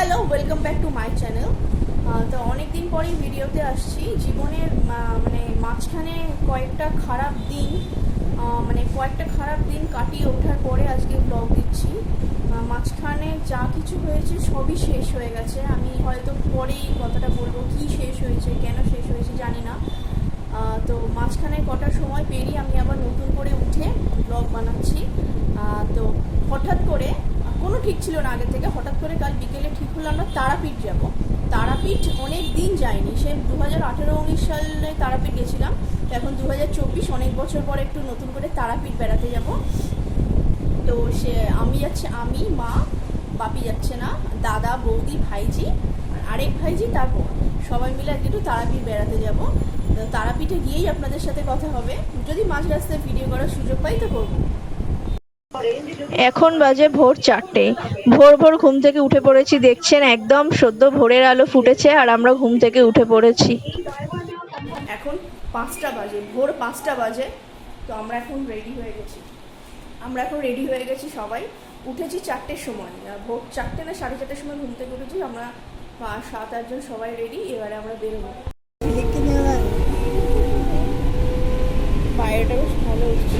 Hello, welcome back to my channel. তো অনেক দিন পরেই ভিডিওতে আসছি। জীবনের মানে মাঝখানে কয়েকটা খারাপ দিন কাটিয়ে ওঠার পরে আজকে ব্লগ দিচ্ছি। মাঝখানে যা কিছু হয়েছে সবই শেষ হয়ে গেছে। আমি হয়তো পরেই কথাটা বলবো, কি শেষ হয়েছে, কেন শেষ হয়েছে জানি না। তো মাঝখানে কটার সময় পেরিয়ে আমি আবার নতুন করে উঠে ব্লগ বানাচ্ছি। তো হঠাৎ করে, কোনো ঠিক ছিল না আগে থেকে, হঠাৎ করে কাল বিকেলে ঠিক হলো আমরা তারাপীঠ যাব। তারাপীঠ অনেক দিন যায়নি, সে 2018-19 সালে তারাপীঠ গেছিলাম। এখন 2024, অনেক বছর পরে একটু নতুন করে তারাপীঠ বেড়াতে যাব। তো আমি যাচ্ছি, আমি, মা, বাপি যাচ্ছে না, দাদা, বৌদি, ভাইজি, আরেক ভাইজি, তারপর সবাই মিলে আজকে একটু তারাপীঠ বেড়াতে যাব। তারাপীঠে গিয়েই আপনাদের সাথে কথা হবে, যদি মাঝ রাস্তায় ভিডিও করার সুযোগ পাই তো করবো। এখন বাজে ভোর 4টে। ভোর ভোর ঘুম থেকে উঠে পড়েছি, দেখছেন একদম সদ্য ভোরের আলো ফুটেছে আর আমরা ঘুম থেকে উঠে পড়েছি। এখন 5টা বাজে, ভোর 5টা বাজে। তো আমরা এখন রেডি হয়ে গেছি সবাই। উঠেছি 4টের সময়, ভোর 4টে না 4:30 সময় ঘুম থেকে উঠেছি আমরা। 7-8 জন সবাই রেডি, এবারে আমরা বেরোবো। বাইরেটা বেশ ভালো হচ্ছে।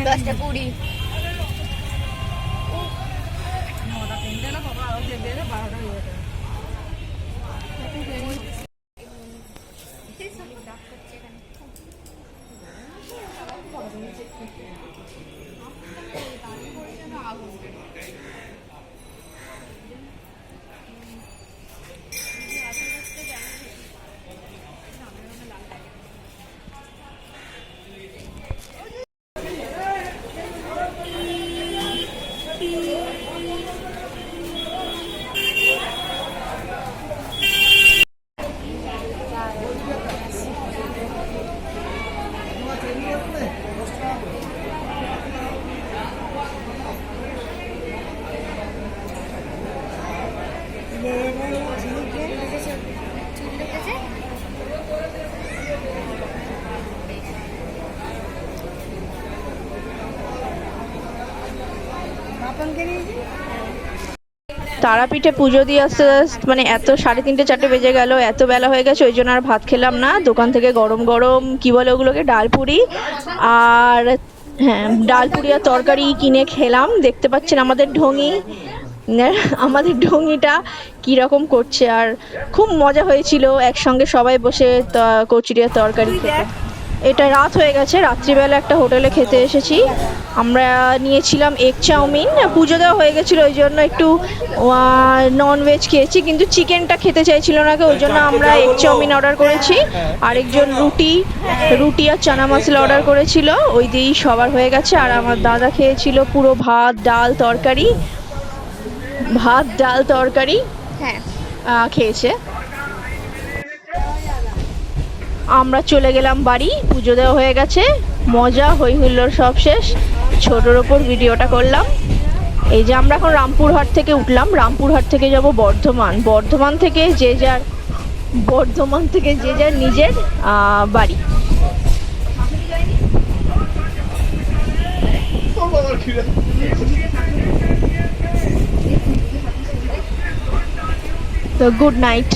দশটা কুড়ি। তারাপীঠে পুজো দিয়ে আসতে মানে এত 3:30-4টে বেজে গেল, এত বেলা হয়ে গেছে, ওই জন্য আর ভাত খেলাম না। দোকান থেকে গরম গরম কি বলে ওগুলোকে, ডালপুরি আর ডাল পুরি আর তরকারি কিনে খেলাম। দেখতে পাচ্ছেন আমাদের ঢঙিটা কিরকম করছে। আর খুব মজা হয়েছিল একসঙ্গে সবাই বসে কচুরি আর তরকারি খেতে। এটা রাত হয়ে গেছে, রাত্রিবেলা একটা হোটেলে খেতে এসেছি। আমরা নিয়েছিলাম এগ চাউমিন, পুজো দেওয়া হয়ে গেছিলো ওই জন্য একটু ননভেজ খেয়েছি, কিন্তু চিকেনটা খেতে চাইছিল না কেউ, ওই জন্য আমরা এগ চাউমিন অর্ডার করেছি। আরেকজন রুটি আর চানা মশলা অর্ডার করেছিল, ওই দিয়েই সবার হয়ে গেছে। আর আমার দাদা খেয়েছিল পুরো ভাত ডাল তরকারি খেয়েছে। আমরা চলে গেলাম বাড়ি, পুজো দেওয়া হয়ে গেছে, মজা হই হুল্লোড় সব শেষ। ছোটোর ওপর ভিডিওটা করলাম। এই যে আমরা এখন রামপুরহাট থেকে উঠলাম, রামপুরহাট থেকে যাব বর্ধমান থেকে যে যার নিজের বাড়ি। তো গুড নাইট।